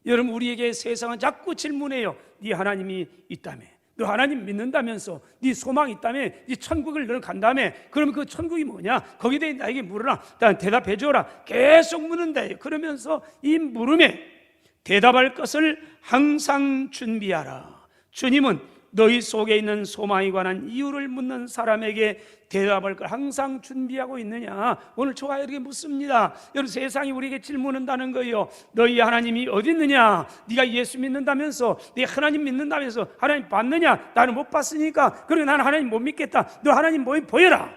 여러분, 우리에게 세상은 자꾸 질문해요. 네 하나님이 있다며, 너 하나님 믿는다면서, 네 소망이 있다며, 네 천국을 너는 간다며, 그러면 그 천국이 뭐냐? 거기에 대해 나에게 물어라. 난 대답해 줘라. 계속 묻는다. 그러면서 이 물음에 대답할 것을 항상 준비하라. 주님은 너희 속에 있는 소망에 관한 이유를 묻는 사람에게 대답할 걸 항상 준비하고 있느냐? 오늘 저와 이렇게 묻습니다. 여러분, 세상이 우리에게 질문한다는 거예요. 너희 하나님이 어디 있느냐? 네가 예수 믿는다면서, 네 하나님 믿는다면서 하나님 봤느냐? 나는 못 봤으니까 그러니 나는 하나님 못 믿겠다. 너 하나님 뭐 보여라.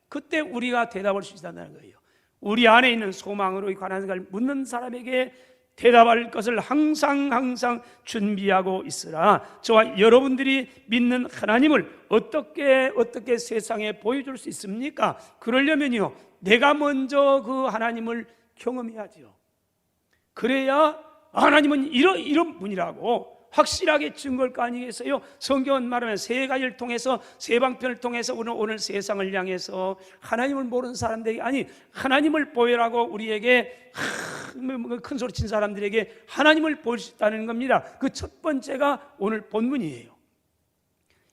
그때 우리가 대답할 수 있다는 거예요. 우리 안에 있는 소망으로 관한 걸 묻는 사람에게 대답할 것을 항상 준비하고 있으라. 저와 여러분들이 믿는 하나님을 어떻게 세상에 보여줄 수 있습니까? 그러려면요, 내가 먼저 그 하나님을 경험해야죠. 그래야 하나님은 이런 분이라고 확실하게 증거할 거 아니겠어요? 성경은 말하면 세 가지를 통해서, 세 방편을 통해서 오늘 세상을 향해서 하나님을 모르는 사람들에게, 아니 하나님을 보여라고 우리에게 큰 소리 친 사람들에게 하나님을 보일 수 있다는 겁니다. 그 첫 번째가 오늘 본문이에요.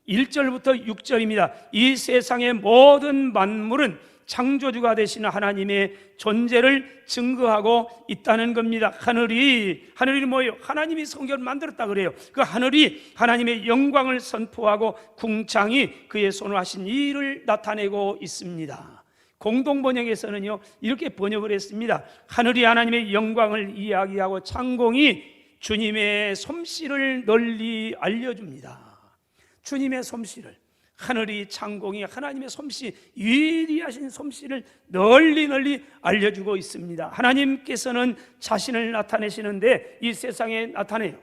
1절부터 6절입니다. 이 세상의 모든 만물은 창조주가 되시는 하나님의 존재를 증거하고 있다는 겁니다. 하늘이 뭐예요? 하나님이 성경을 만들었다 그래요. 그 하늘이 하나님의 영광을 선포하고 궁창이 그의 손으로 하신 일을 나타내고 있습니다. 공동번역에서는요, 이렇게 번역을 했습니다. 하늘이 하나님의 영광을 이야기하고 창공이 주님의 솜씨를 널리 알려줍니다. 주님의 솜씨를, 하늘이 창공이 하나님의 솜씨, 위대하신 솜씨를 널리 알려주고 있습니다. 하나님께서는 자신을 나타내시는데 이 세상에 나타내요.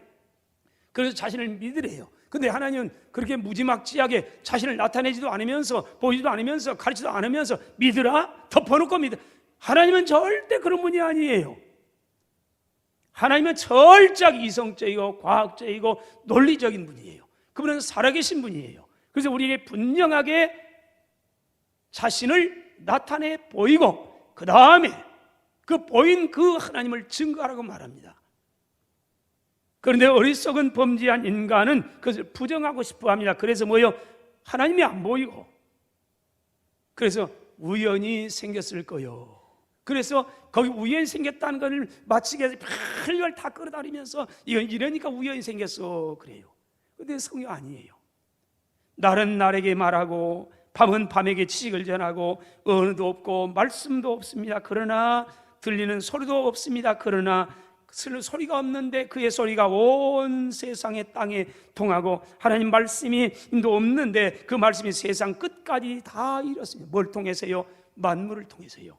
그래서 자신을 믿으래요. 근데 하나님은 그렇게 무지막지하게 자신을 나타내지도 않으면서, 보이지도 않으면서, 가르치지도 않으면서 믿으라? 덮어놓고 믿으라. 하나님은 절대 그런 분이 아니에요. 하나님은 철저하게 이성적이고 과학적이고 논리적인 분이에요. 그분은 살아계신 분이에요. 그래서 우리에게 분명하게 자신을 나타내 보이고, 그 다음에 그 보인 그 하나님을 증거하라고 말합니다. 그런데 어리석은 범죄한 인간은 그것을 부정하고 싶어 합니다. 그래서 뭐요? 하나님이 안 보이고, 그래서 우연히 생겼을 거요. 그래서 거기 우연히 생겼다는 것을 마치기 위해서 별걸 다 끌어다니면서 이건 이러니까 우연히 생겼어 그래요. 그런데 성경 아니에요. 날은 날에게 말하고 밤은 밤에게 지식을 전하고 언어도 없고 말씀도 없습니다. 그러나 들리는 소리도 없습니다. 그러나 소리가 없는데 그의 소리가 온 세상의 땅에 통하고 하나님 말씀이 없는데 그 말씀이 세상 끝까지 다 이뤘습니다. 뭘 통해서요? 만물을 통해서요.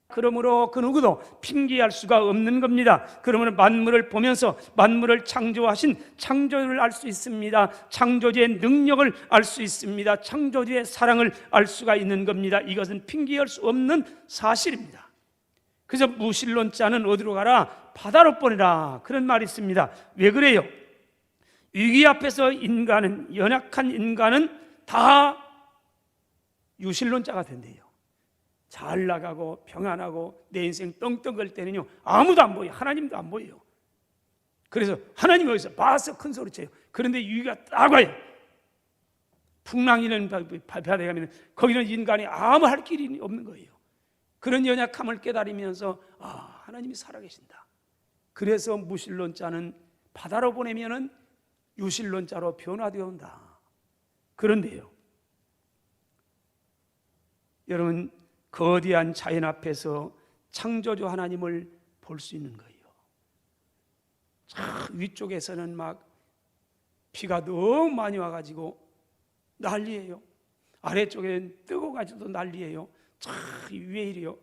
그러므로 그 누구도 핑계할 수가 없는 겁니다. 그러므로 만물을 보면서 만물을 창조하신 창조주를 알 수 있습니다. 창조주의 능력을 알 수 있습니다. 창조주의 사랑을 알 수가 있는 겁니다. 이것은 핑계할 수 없는 사실입니다. 그래서 무신론자는 어디로 가라? 바다로 보내라, 그런 말이 있습니다. 왜 그래요? 위기 앞에서 인간은, 연약한 인간은 다 유신론자가 된대요. 잘 나가고 평안하고 내 인생 떵떵 걸 때는요, 아무도 안 보여요. 하나님도 안 보여요. 그래서 하나님이 어디서 봐서 큰 소리 쳐요. 그런데 위기가 딱 와요. 풍랑이는 바다에 가면 거기는 인간이 아무 할 길이 없는 거예요. 그런 연약함을 깨달으면서 하나님이 살아계신다. 그래서 무신론자는 바다로 보내면은 유신론자로 변화되어 온다. 그런데요, 여러분, 거대한 자연 앞에서 창조주 하나님을 볼 수 있는 거예요. 위쪽에서는 막 비가 너무 많이 와가지고 난리예요. 아래쪽엔 뜨거워가지고 난리예요. 왜 이래요?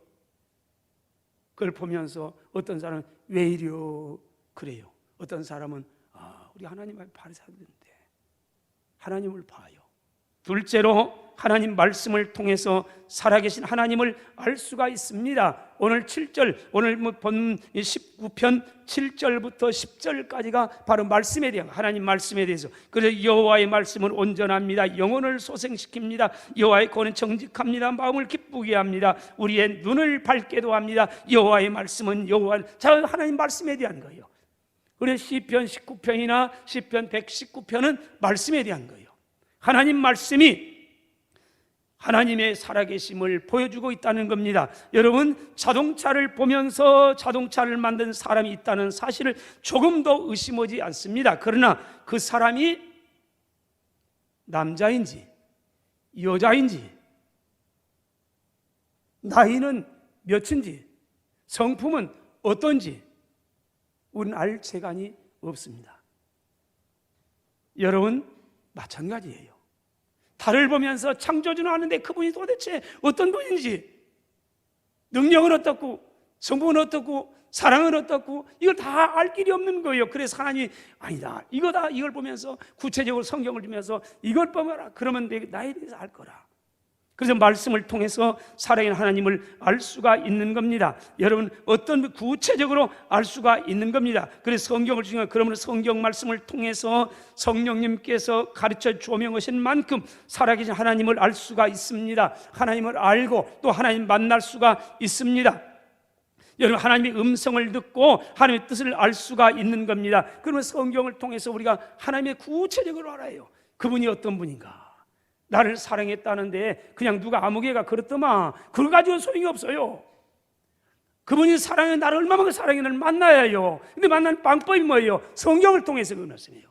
그걸 보면서 어떤 사람은 왜 이래요? 그래요. 어떤 사람은 우리 하나님 앞에 바르셔야 되는데 하나님을 봐요. 둘째로 하나님 말씀을 통해서 살아계신 하나님을 알 수가 있습니다. 오늘 7절, 오늘 본 19편 7절부터 10절까지가 바로 말씀에 대한, 하나님 말씀에 대해서. 그래서 여호와의 말씀은 온전합니다. 영혼을 소생시킵니다. 여호와의 권은 정직합니다. 마음을 기쁘게 합니다. 우리의 눈을 밝게도 합니다. 여호와의 말씀은 하나님 말씀에 대한 거예요. 우리 시편 19편이나 시편 119편은 말씀에 대한 거예요. 하나님 말씀이 하나님의 살아계심을 보여주고 있다는 겁니다. 여러분, 자동차를 보면서 자동차를 만든 사람이 있다는 사실을 조금도 의심하지 않습니다. 그러나 그 사람이 남자인지 여자인지 나이는 몇인지 성품은 어떤지 우리는 알 재간이 없습니다. 여러분, 마찬가지예요. 달을 보면서 창조주는 아는데 그분이 도대체 어떤 분인지, 능력은 어떻고 성품은 어떻고 사랑은 어떻고 이걸 다 알 길이 없는 거예요. 그래서 하나님이 아니다, 이거다, 이걸 보면서 구체적으로 성경을 주면서 이걸 보아라, 그러면 나에 대해서 알 거라. 그래서 말씀을 통해서 살아있는 하나님을 알 수가 있는 겁니다. 여러분, 어떤 구체적으로 알 수가 있는 겁니다. 그래서 성경을 중요한, 그러면 성경 말씀을 통해서 성령님께서 가르쳐 조명하신 만큼 살아계신 하나님을 알 수가 있습니다. 하나님을 알고 또 하나님 만날 수가 있습니다. 여러분, 하나님의 음성을 듣고 하나님의 뜻을 알 수가 있는 겁니다. 그러면 성경을 통해서 우리가 하나님의 구체적으로 알아요. 그분이 어떤 분인가, 나를 사랑했다는데 그냥 누가 아무개가 그렇더만 그걸 가지고 소용이 없어요. 그분이 사랑해, 나를 얼마만큼 사랑했는지 만나야 해요. 근데 만나는 방법이 뭐예요? 성경을 통해서 그 말씀이에요.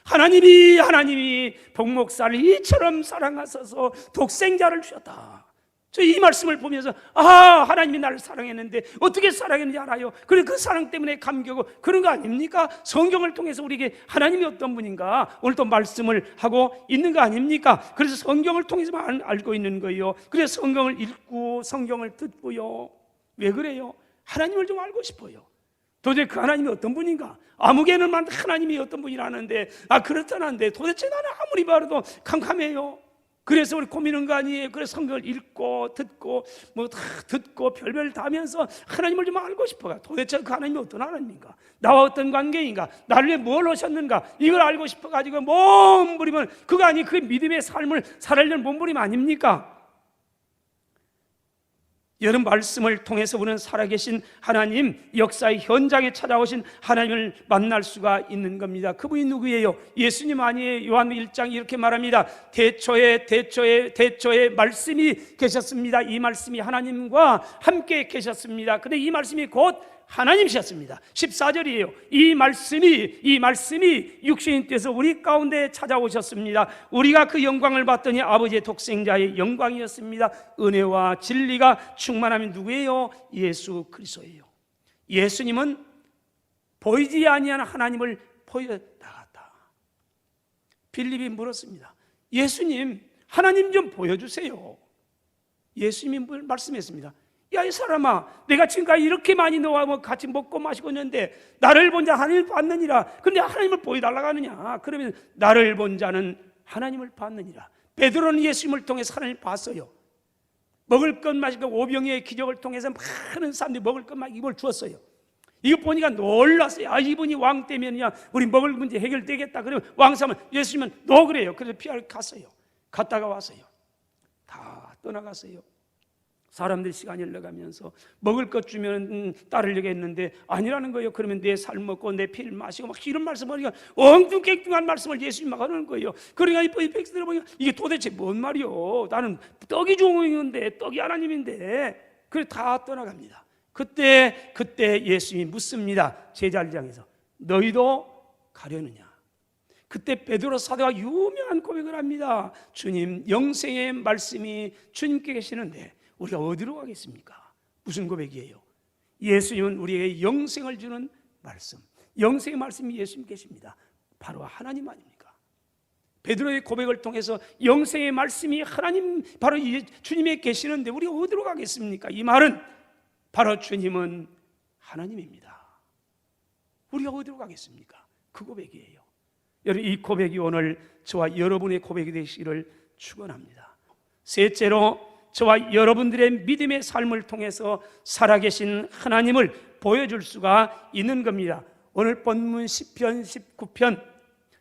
하나님이 복목사를 이처럼 사랑하셔서 독생자를 주셨다. 저 이 말씀을 보면서 하나님이 나를 사랑했는데 어떻게 사랑했는지 알아요. 그래, 그 사랑 때문에 감격하고 그런 거 아닙니까? 성경을 통해서 우리에게 하나님이 어떤 분인가 오늘 또 말씀을 하고 있는 거 아닙니까? 그래서 성경을 통해서만 알고 있는 거예요. 그래서 성경을 읽고 성경을 듣고요. 왜 그래요? 하나님을 좀 알고 싶어요. 도대체 그 하나님이 어떤 분인가? 아무개는 하나님이 어떤 분이라는데 그렇다는데 도대체 나는 아무리 봐도 캄캄해요. 그래서 우리 고민은 거 아니에요. 그래서 성경을 읽고 듣고 듣고 별별 다 하면서 하나님을 좀 알고 싶어요. 도대체 그 하나님이 어떤 하나님인가, 나와 어떤 관계인가, 나를 위해 뭘 하셨는가, 이걸 알고 싶어가지고 몸부림은 그거 아니, 그 믿음의 삶을 살아내는 몸부림 아닙니까? 여러분, 말씀을 통해서 우리는 살아계신 하나님, 역사의 현장에 찾아오신 하나님을 만날 수가 있는 겁니다. 그분이 누구예요? 예수님 아니에요. 요한복음 1장 이렇게 말합니다. 대초에 말씀이 계셨습니다. 이 말씀이 하나님과 함께 계셨습니다. 근데 이 말씀이 곧 하나님이셨습니다. 14절이에요. 이 말씀이 육신이 돼서 우리 가운데 찾아오셨습니다. 우리가 그 영광을 봤더니 아버지의 독생자의 영광이었습니다. 은혜와 진리가 충만함이 누구예요? 예수 그리스도예요. 예수님은 보이지 아니하는 하나님을 보여 나갔다. 빌립이 물었습니다. 예수님, 하나님 좀 보여주세요. 예수님이 말씀했습니다. 야, 이 사람아, 내가 지금까지 이렇게 많이 너와 같이 먹고 마시고 있는데 나를 본 자 하나님을 봤느니라. 근데 하나님을 보여달라고 하느냐? 그러면 나를 본 자는 하나님을 봤느니라. 베드로는 예수님을 통해서 하나님을 봤어요. 먹을 것 마실 것, 오병이의 기적을 통해서 많은 사람들이 먹을 것 막 입을 주었어요. 이거 보니까 놀랐어요. 이분이 왕 되면야 우리 먹을 문제 해결되겠다. 그러면 왕 삼은 예수님은 너 그래요. 그래서 피하러 갔어요. 갔다가 왔어요. 다 떠나갔어요. 사람들 시간이 흘러가면서 먹을 것 주면 따르려고 했는데 아니라는 거예요. 그러면 내 살 먹고 내 피를 마시고 막 이런 말씀을 하니까 엉뚱깽뚱한 말씀을 예수님 막 하는 거예요. 그러니까 이 백성들을 보니까 이게 도대체 뭔 말이요? 나는 떡이 종인데 떡이 하나님인데. 그래 다 떠나갑니다. 그때 예수님이 묻습니다. 제자리장에서 너희도 가려느냐? 그때 베드로 사도가 유명한 고백을 합니다. 주님, 영생의 말씀이 주님께 계시는데 우리가 어디로 가겠습니까? 무슨 고백이에요? 예수님은 우리에게 영생을 주는 말씀, 영생의 말씀이 예수님 계십니다. 바로 하나님 아닙니까? 베드로의 고백을 통해서 영생의 말씀이 하나님, 바로 주님에 계시는데 우리가 어디로 가겠습니까? 이 말은 바로 주님은 하나님입니다. 우리가 어디로 가겠습니까? 그 고백이에요. 여러분, 이 고백이 오늘 저와 여러분의 고백이 되시기를 축원합니다. 셋째로, 저와 여러분들의 믿음의 삶을 통해서 살아계신 하나님을 보여줄 수가 있는 겁니다. 오늘 본문 시편 19편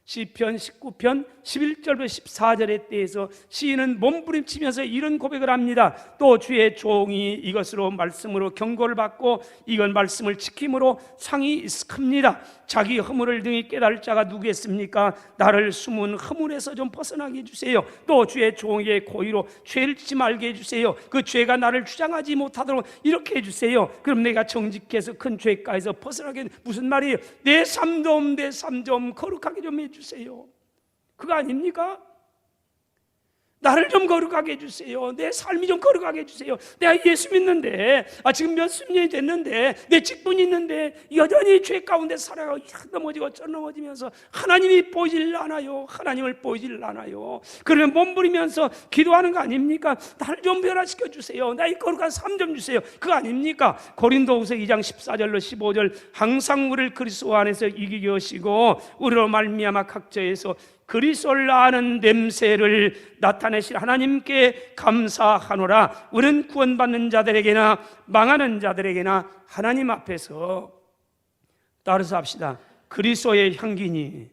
시편 19편 11절부터 14절에 대해서 시인은 몸부림치면서 이런 고백을 합니다. 또 주의 종이 이것으로 말씀으로 경고를 받고 이건 말씀을 지킴으로 상이 큽니다. 자기 허물을 등이 깨달을 자가 누구겠습니까? 나를 숨은 허물에서 좀 벗어나게 해주세요. 또 주의 종에게 고의로 죄를 짓지 말게 해주세요. 그 죄가 나를 주장하지 못하도록 이렇게 해주세요. 그럼 내가 정직해서 큰 죄가에서 벗어나게. 무슨 말이에요? 내 삶 좀 거룩하게 좀 해주세요. 그거 아닙니까? 나를 좀 거룩하게 해주세요. 내 삶이 좀 거룩하게 해주세요. 내가 예수 믿는데 지금 몇십 년이 됐는데 내 직분이 있는데 여전히 죄 가운데 살아가고 넘어지고 쩔넘어지면서 하나님이 보이질 않아요. 하나님을 보이질 않아요. 그러면 몸부리면서 기도하는 거 아닙니까? 나를 좀 변화시켜 주세요. 나의 거룩한 삶 좀 주세요. 그거 아닙니까? 고린도후서 2장 14절로 15절 항상 우리를 그리스도 안에서 이기게 하시고 우리로 말미암아 각처에서 그리스도를 아는 냄새를 나타내실 하나님께 감사하노라. 우리는 구원받는 자들에게나 망하는 자들에게나 하나님 앞에서 따라서 합시다. 그리스도의 향기니.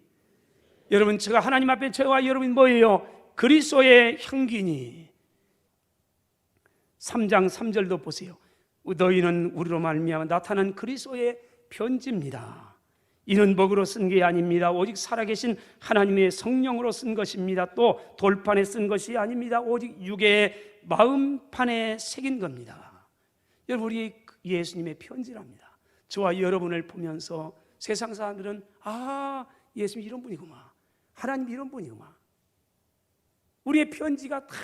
여러분, 제가 하나님 앞에 저와 여러분 뭐예요? 그리스도의 향기니. 3장 3절도 보세요. 너희는 우리로 말미암아 나타난 그리스도의 편지입니다. 이는 먹으로 쓴 게 아닙니다. 오직 살아계신 하나님의 성령으로 쓴 것입니다. 또 돌판에 쓴 것이 아닙니다. 오직 육의 마음판에 새긴 겁니다. 여러분, 우리 예수님의 편지랍니다. 저와 여러분을 보면서 세상 사람들은 예수님 이런 분이구만, 하나님 이런 분이구만. 우리의 편지가 다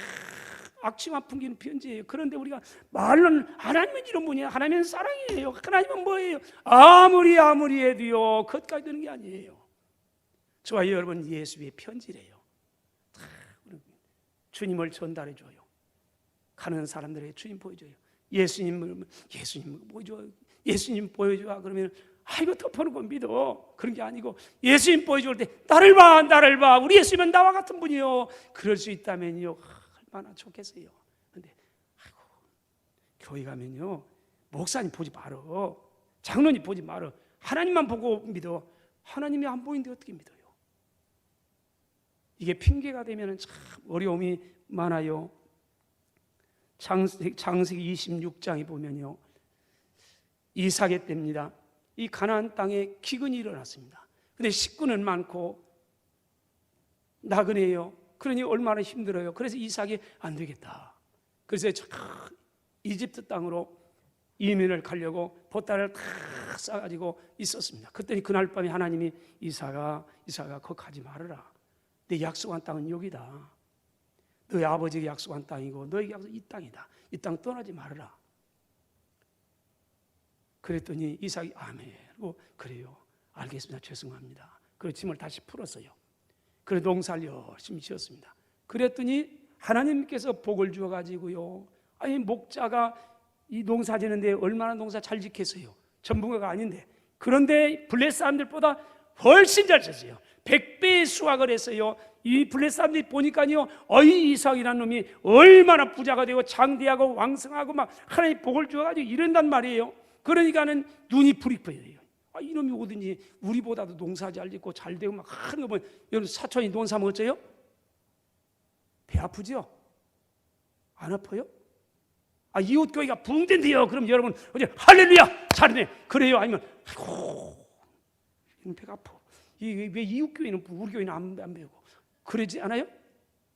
악취만 풍기는 편지예요. 그런데 우리가 말로는 하나님은 이런 분이에요. 하나님은 사랑이에요. 하나님은 뭐예요? 아무리 해도요 그것까지 되는 게 아니에요. 저와 여러분 예수의 편지래요. 주님을 전달해줘요. 가는 사람들에게 주님 보여줘요. 예수님 보여줘. 예수님 보여줘. 그러면 이거 덮어놓은 거 믿어. 그런 게 아니고 예수님 보여줄 때 나를 봐. 우리 예수님은 나와 같은 분이요. 그럴 수 있다면요 얼마나 좋겠어요. 근데 교회 가면요 목사님 보지 말어, 장로님 보지 말어, 하나님만 보고 믿어. 하나님이 안 보이는데 어떻게 믿어요? 이게 핑계가 되면 참 어려움이 많아요. 창세기 26장에 보면요 이삭의 때입니다. 이 가나안 땅에 기근이 일어났습니다. 근데 식구는 많고 나그네요. 그러니 얼마나 힘들어요. 그래서 이삭이 안 되겠다. 그래서 이집트 땅으로 이민을 가려고 보따리를 다 싸가지고 있었습니다. 그랬더니 그날 밤에 하나님이 이삭아 거기 가지 말아라. 내 약속한 땅은 여기다. 너희 아버지에게 약속한 땅이고 너에게 약속한 이 땅이다. 이 땅 떠나지 말아라. 그랬더니 이삭이 아멘. 그래요. 알겠습니다. 죄송합니다. 그래서 짐을 다시 풀었어요. 그래 농사를 열심히 지었습니다. 그랬더니 하나님께서 복을 주어가지고요. 목자가 이 농사 지는데 얼마나 농사 잘 짓겠어요. 전문가가 아닌데. 그런데 블레 사람들보다 훨씬 잘 쳤어요. 100배의 수확을 했어요. 이 블레 사람들이 보니까요 이삭이라는 놈이 얼마나 부자가 되고 장대하고 왕성하고 막 하나님 복을 주어가지고 이런단 말이에요. 그러니까는 눈이 부익부해요. 이놈이 오든지 우리보다도 농사 잘 짓고 잘 되고 막 하는 거 보면 여러분 사촌이 농사면 어째요? 배 아프죠? 안 아파요? 이웃교회가 붕댄대요. 그럼 여러분 어제 할렐루야 잘하네 그래요? 아니면 배가 아파. 왜 이웃교회는 우리 교회는 안 배우고 그러지 않아요?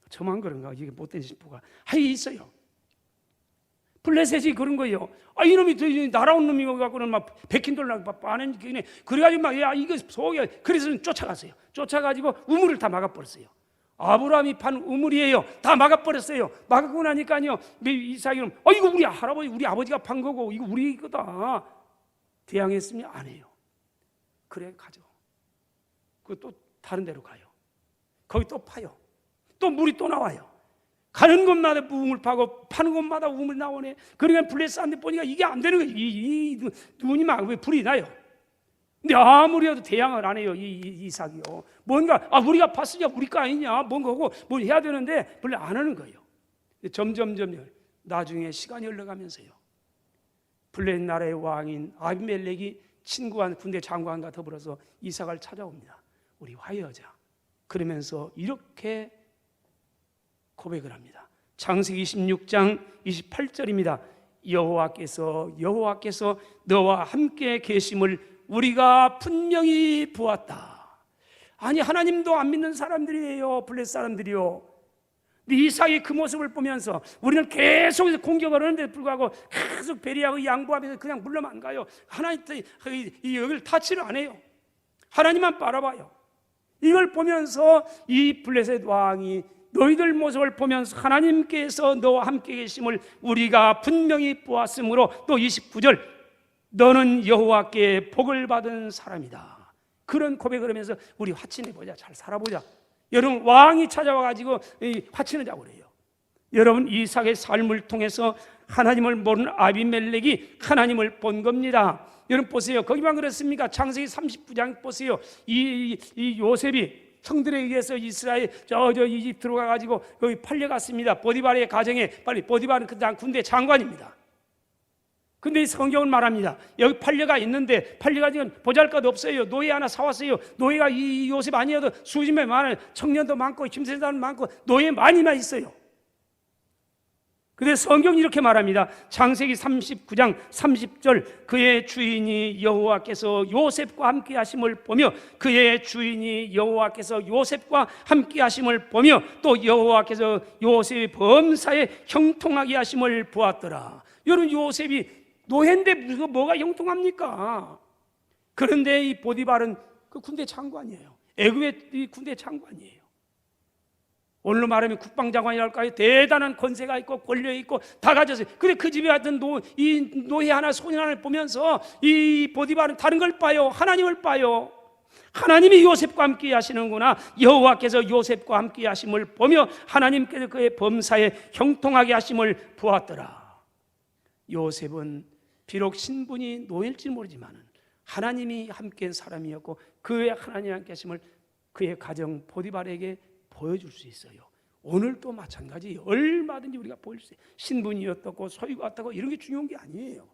저만 그런가? 이게 못된 신부가 있어요. 블레셋이 그런 거예요. 이놈이 날아온 놈이 갖고는 막 $100 막 빠는 게 그래가지고 막 이거 속에 그래서 쫓아갔어요. 쫓아가지고 우물을 다 막아버렸어요. 아브라함이 판 우물이에요. 다 막아버렸어요. 막고 나니까요 이삭이는 이거 우리 할아버지 우리 아버지가 판 거고 이거 우리 거다. 대항했으면 안 해요. 그래 가죠. 또 다른 데로 가요. 거기 또 파요. 또 물이 또 나와요. 가는 곳마다 우물 파고 파는 곳마다 우물 나오네. 그러니까 블레스한테 보니까 이게 안 되는 거예요. 이 눈이 막 왜 불이 나요. 근데 아무리 해도 대항을 안 해요. 이삭이요. 뭔가 우리가 팠으냐 우리 거 아니냐 뭔가고 뭘 해야 되는데 별로 안 하는 거예요. 점점 나중에 시간이 흘러가면서요 블레셋 나라의 왕인 아비멜렉이 친구한 군대 장관과 더불어서 이삭을 찾아옵니다. 우리 화해하자. 그러면서 이렇게 고백을 합니다. 창세기 26장 28절입니다. 여호와께서 너와 함께 계심을 우리가 분명히 보았다. 아니, 하나님도 안 믿는 사람들이에요. 블레셋 사람들이요. 이삭의 그 모습을 보면서 우리는 계속해서 공격을 하는데 불구하고 계속 배리하고 양보하면서 그냥 물러만 가요. 하나님 여기를 타치를 안 해요. 하나님만 바라봐요. 이걸 보면서 이 블레셋 왕이 너희들 모습을 보면서 하나님께서 너와 함께 계심을 우리가 분명히 보았으므로, 또 29절, 너는 여호와께 복을 받은 사람이다. 그런 고백을 하면서 우리 화친해보자, 잘 살아보자. 여러분, 왕이 찾아와가지고 화친하자고 그래요. 여러분, 이삭의 삶을 통해서 하나님을 모르는 아비멜렉이 하나님을 본 겁니다. 여러분 보세요. 거기만 그렇습니까? 창세기 39장 보세요. 이 요셉이 형들에 의해서 이스라엘 이집트로 가가지고 여기 팔려갔습니다. 보디발의 가정에, 보디발은 그 군대 장관입니다. 근데 이 성경은 말합니다. 여기 팔려가 있는데, 팔려가지고 보잘것 없어요. 노예 하나 사왔어요. 노예가 이 요셉 아니어도 수십 명 많아요. 청년도 많고 힘센 사람 많고 노예 많이만 있어요. 근데 성경이 이렇게 말합니다. 창세기 39장 30절, 그의 주인이 여호와께서 요셉과 함께 하심을 보며, 그의 주인이 여호와께서 요셉과 함께 하심을 보며, 또 여호와께서 요셉의 범사에 형통하게 하심을 보았더라. 여러분, 요셉이 노예인데 뭐가 형통합니까? 그런데 이 보디발은 그 군대 장관이에요. 애굽의 군대 장관이에요. 오늘로 말하면 국방장관이랄까요? 대단한 권세가 있고 권력이 있고 다 가졌어요. 근데 그 집에 왔던 이 노예 하나, 소년 하나를 보면서 이 보디발은 다른 걸 봐요. 하나님을 봐요. 하나님이 요셉과 함께 하시는구나. 여호와께서 요셉과 함께 하심을 보며 하나님께서 그의 범사에 형통하게 하심을 보았더라. 요셉은 비록 신분이 노예일지 모르지만 하나님이 함께한 사람이었고, 그의 하나님 함께 하심을 그의 가정 보디발에게 보여줄 수 있어요. 오늘도 마찬가지. 얼마든지 우리가 보일 수 있어요. 신분이 어떻고 소유가 어떻고 이런 게 중요한 게 아니에요.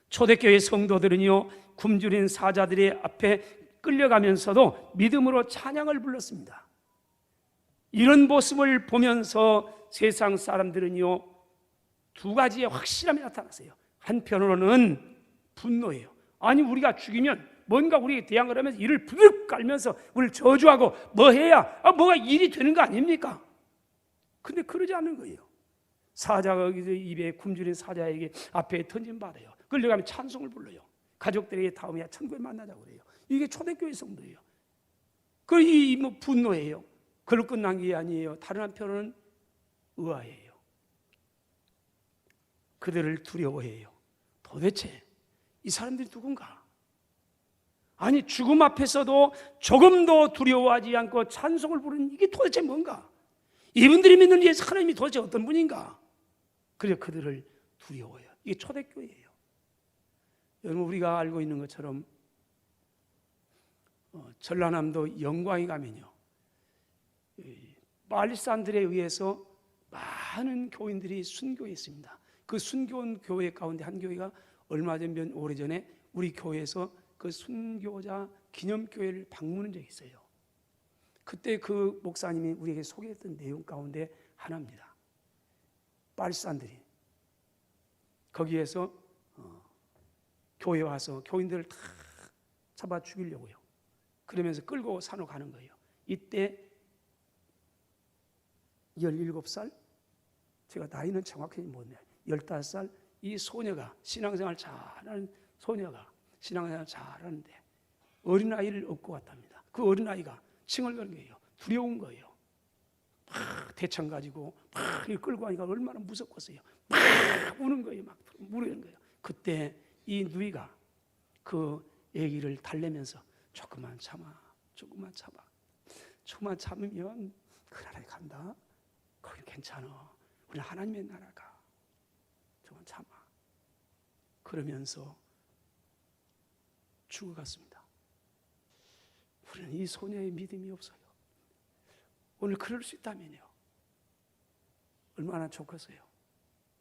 초대교회 성도들은요, 굶주린 사자들의 앞에 끌려가면서도 믿음으로 찬양을 불렀습니다. 이런 모습을 보면서 세상 사람들은요, 두 가지의 확실함이 나타났어요. 한편으로는 분노예요. 아니, 우리가 죽이면 뭔가 우리에게 대항을 하면서 이를 부득 깔면서 우리를 저주하고 뭐 해야 뭐가 일이 되는 거 아닙니까? 근데 그러지 않는 거예요. 사자가 입에 굶주린 사자에게 앞에 던짐받아요. 끌려가면 찬송을 불러요. 가족들에게 다음에 천국에 만나자고 그래요. 이게 초대교회 성도예요. 그 이 분노예요. 그걸로 끝난 게 아니에요. 다른 한편은 의아해요. 그들을 두려워해요. 도대체 이 사람들이 누군가? 아니, 죽음 앞에서도 조금도 두려워하지 않고 찬송을 부르는 이게 도대체 뭔가? 이분들이 믿는 예수 하나님이 도대체 어떤 분인가? 그래서 그들을 두려워해요. 이게 초대교회예요. 여러분, 우리가 알고 있는 것처럼 전라남도 영광에 가면요, 말리산들에 의해서 많은 교인들이 순교했습니다. 그 순교한 교회 가운데 한 교회가 얼마 전, 오래전에 우리 교회에서 그 순교자 기념교회를 방문한 적이 있어요. 그때 그 목사님이 우리에게 소개했던 내용 가운데 하나입니다. 빨산들이 거기에서 교회에 와서 교인들을 다 잡아 죽이려고요. 그러면서 끌고 산으로 가는 거예요. 이때 17살, 제가 나이는 정확히 모르네요. 15살 이 소녀가, 신앙생활 잘하는 소녀가 신앙생활 잘하는데 어린아이를 업고 왔답니다. 그 어린아이가 칭얼거리는 거예요. 두려운 거예요. 막 대창 가지고 막 끌고 가니까 얼마나 무섭겠어요. 막 우는 거예요. 막 무르는 거예요. 그때 이 누이가 그 아기를 달래면서 조금만 참아, 조금만 참으면 그 나라에 간다. 거기 괜찮아. 우리는 하나님의 나라 가. 조금만 참아. 그러면서 죽어갔습니다. 우리는 이 소녀의 믿음이 없어요. 오늘 그럴 수 있다면요, 얼마나 좋겠어요.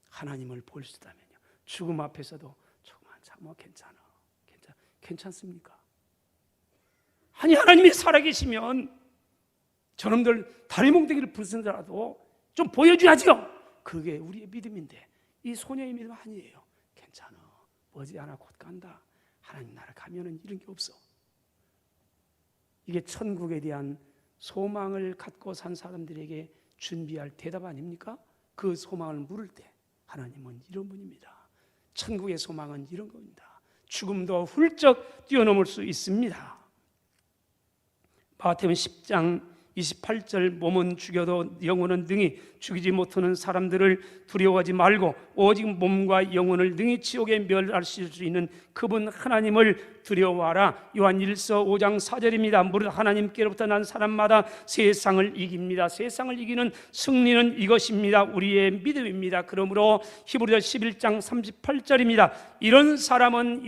하나님을 볼 수 있다면요, 죽음 앞에서도 조금만 참아, 괜찮습니까? 아니 하나님이 살아계시면 저놈들 다리 몽둥이를 부순더라도 좀 보여줘야죠. 그게 우리의 믿음인데 이 소녀의 믿음 아니에요. 괜찮아, 머지않아 곧 간다. 하나님 나라 가면은 이런 게 없어. 이게 천국에 대한 소망을 갖고 산 사람들에게 준비할 대답 아닙니까? 그 소망을 물을 때 하나님은 이런 분입니다. 천국의 소망은 이런 겁니다. 죽음도 훌쩍 뛰어넘을 수 있습니다. 마태복음 10장 28절 몸은 죽여도 영혼은 능히 죽이지 못하는 사람들을 두려워하지 말고 오직 몸과 영혼을 능히 지옥에 멸하실 수 있는 그분 하나님을 두려워하라. 요한 1서 5장 4절입니다. 무릇 하나님께로부터 난 사람마다 세상을 이깁니다. 세상을 이기는 승리는 이것입니다. 우리의 믿음입니다. 그러므로 히브리서 11장 38절입니다. 이런 사람은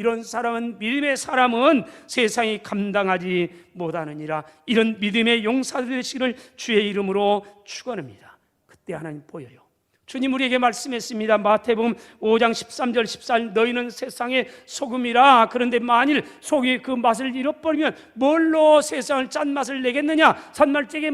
믿음의 사람은 세상이 감당하지 못하느니라. 이런 믿음의 용사들 되시기를 주의 이름으로 축원합니다. 그때 하나님 보여요. 주님 우리에게 말씀했습니다. 마태복음 5장 13절 14절 너희는 세상의 소금이라. 그런데 만일 속이 그 맛을 잃어버리면 뭘로 세상을 짠맛을 내겠느냐. 산말째게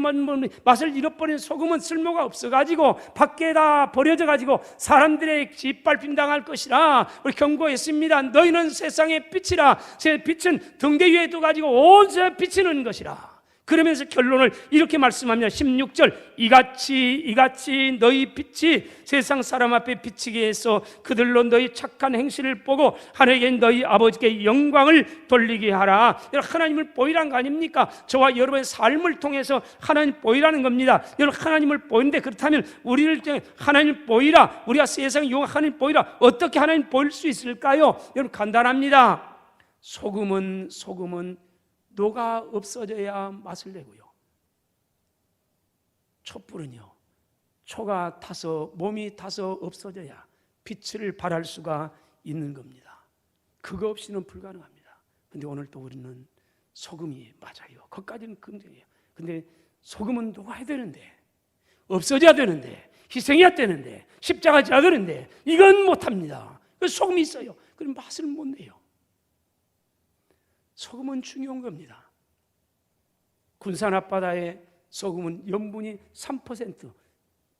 맛을 잃어버린 소금은 쓸모가 없어가지고 밖에다 버려져가지고 사람들의 짓밟힘 당할 것이라. 우리 경고했습니다. 너희는 세상의 빛이라. 새 빛은 등대 위에 두가지고 온세 비치는 것이라. 그러면서 결론을 이렇게 말씀합니다. 16절 이같이 너희 빛이 세상 사람 앞에 비치게 해서 그들로 너희 착한 행실을 보고 하나님께 너희 아버지께 영광을 돌리게 하라. 하나님을 보이라는 거 아닙니까? 저와 여러분의 삶을 통해서 하나님 보이라는 겁니다. 여러분 하나님을 보이는데 그렇다면 우리를 통해 하나님을 보이라. 우리가 세상에 하나님 보이라. 어떻게 하나님 보일 수 있을까요? 여러분 간단합니다. 소금은 녹아 없어져야 맛을 내고요. 촛불은요, 초가 타서 몸이 타서 없어져야 빛을 발할 수가 있는 겁니다. 그거 없이는 불가능합니다. 근데 오늘 또 우리는 소금이 맞아요. 그것까지는 긍정이에요. 근데 소금은 녹아야 되는데, 없어져야 되는데, 희생해야 되는데, 십자가 져야 되는데 이건 못합니다. 소금이 있어요. 그럼 맛을 못 내요. 소금은 중요한 겁니다. 군산 앞바다에 소금은 염분이 3%,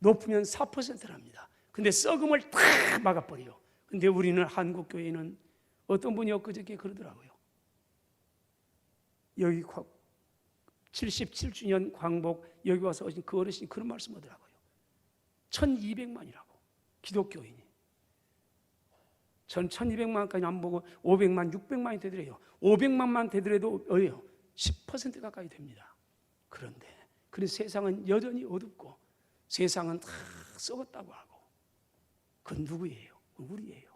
높으면 4%랍니다. 근데 썩음을 다 막아버려요. 근데 우리는 한국교회는 어떤 분이 엊그저께 그러더라고요. 여기 77주년 광복 여기 와서 그 어르신이 그런 말씀 하더라고요. 1200만이라고 기독교인이. 전 1200만까지 안 보고 500만, 600만이 되더래요. 500만만 되더라도 10% 가까이 됩니다. 그런데 세상은 여전히 어둡고 세상은 다 썩었다고 하고 그건 누구예요? 우리예요.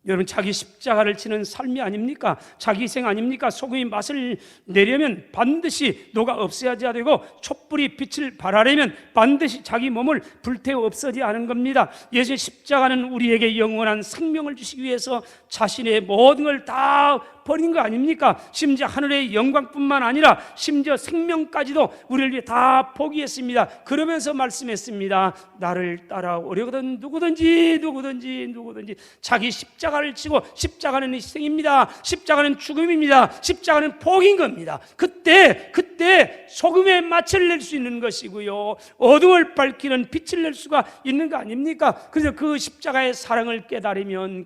여러분 자기 십자가를 치는 삶이 아닙니까? 자기 희생 아닙니까? 소금이 맛을 내려면 반드시 녹아 없어야 되고 촛불이 빛을 발하려면 반드시 자기 몸을 불태워 없어져야 하는 겁니다. 예수의 십자가는 우리에게 영원한 생명을 주시기 위해서 자신의 모든 걸 다 버린 거 아닙니까? 심지어 하늘의 영광뿐만 아니라 심지어 생명까지도 우리를 위해 다 포기했습니다. 그러면서 말씀했습니다. 나를 따라오려거든 누구든지 자기 십자가를 치고, 십자가는 희생입니다. 십자가는 죽음입니다. 십자가는 포기인 겁니다. 그때 소금의 맛을 낼 수 있는 것이고요, 어둠을 밝히는 빛을 낼 수가 있는 거 아닙니까? 그래서 그 십자가의 사랑을 깨달으면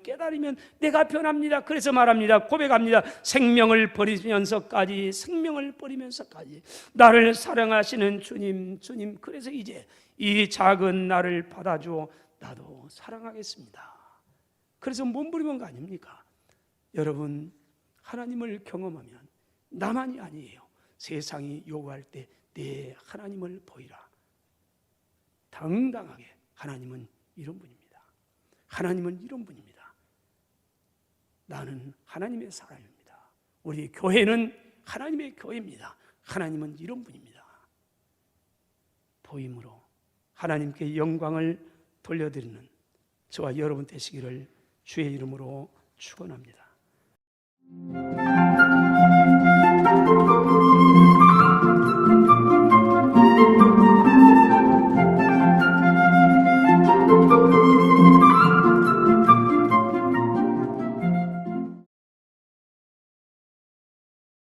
내가 변합니다. 그래서 말합니다. 고백합니다. 생명을 버리면서까지 나를 사랑하시는 주님, 그래서 이제 이 작은 나를 받아줘 나도 사랑하겠습니다. 그래서 몸부림한 거 아닙니까? 여러분 하나님을 경험하면 나만이 아니에요. 세상이 요구할 때 내 하나님을 보이라. 당당하게 하나님은 이런 분입니다. 하나님은 이런 분입니다. 나는 하나님의 사람입니다. 우리 교회는 하나님의 교회입니다. 하나님은 이런 분입니다. 보임으로 하나님께 영광을 돌려드리는 저와 여러분 되시기를 주의 이름으로 축원합니다.